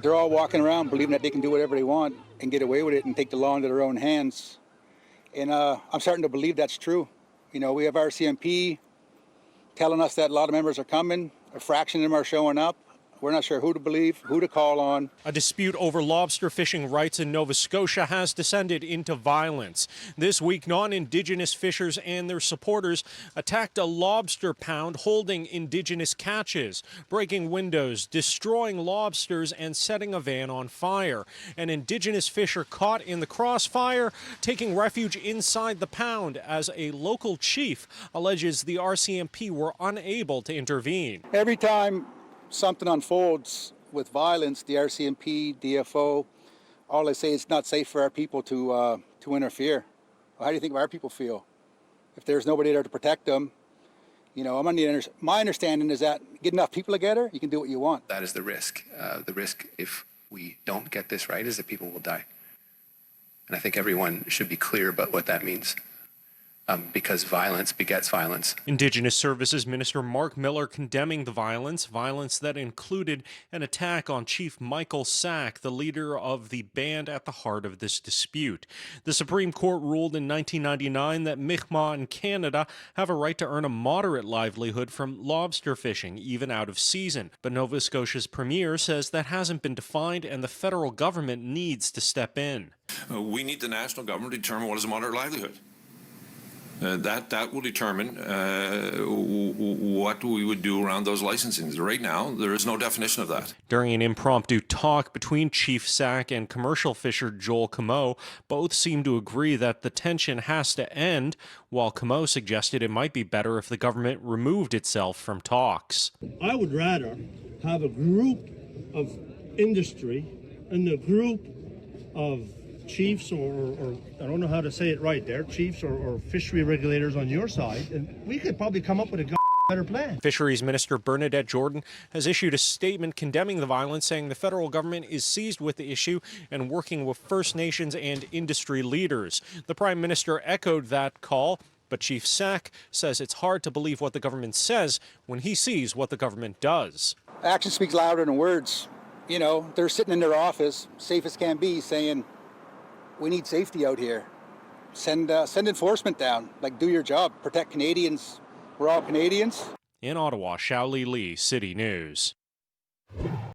They're all walking around believing that they can do whatever they want and get away with it and take the law into their own hands. And I'm starting to believe that's true. You know, we have RCMP telling us that a lot of members are coming. A fraction of them are showing up. We're not sure who to believe, who to call on. A dispute over lobster fishing rights in Nova Scotia has descended into violence. This week, non-Indigenous fishers and their supporters attacked a lobster pound holding Indigenous catches, breaking windows, destroying lobsters, and setting a van on fire. An Indigenous fisher caught in the crossfire, taking refuge inside the pound as a local chief alleges the RCMP were unable to intervene. Every time something unfolds with violence, the RCMP, DFO, all they say is it's not safe for our people to interfere. Well, how do you think our people feel? If there's nobody there to protect them, you know, my understanding is that get enough people together, you can do what you want. That is the risk. The risk, if we don't get this right, is that people will die. And I think everyone should be clear about what that means. Because violence begets violence. Indigenous Services Minister Mark Miller condemning the violence that included an attack on Chief Michael Sack, the leader of the band at the heart of this dispute. The Supreme Court ruled in 1999 that Mi'kmaq in Canada have a right to earn a moderate livelihood from lobster fishing, even out of season. But Nova Scotia's premier says that hasn't been defined and the federal government needs to step in. We need the national government to determine what is a moderate livelihood. That will determine what we would do around those licensings. Right now, there is no definition of that. During an impromptu talk between Chief Sack and commercial fisher Joel Comeau, both seemed to agree that the tension has to end, while Comeau suggested it might be better if the government removed itself from talks. I would rather have a group of industry and a group of chiefs or I don't know how to say it right there, chiefs or fishery regulators on your side, and we could probably come up with a better plan. Fisheries Minister Bernadette Jordan has issued a statement condemning the violence, saying the federal government is seized with the issue and working with First Nations and industry leaders. The Prime Minister echoed that call, but Chief Sack says it's hard to believe what the government says when he sees what the government does. Action speaks louder than words. You know, they're sitting in their office, safe as can be, saying, we need safety out here. Send enforcement down. Like, do your job. Protect Canadians. We're all Canadians. In Ottawa, Xiaoli Lee, City News.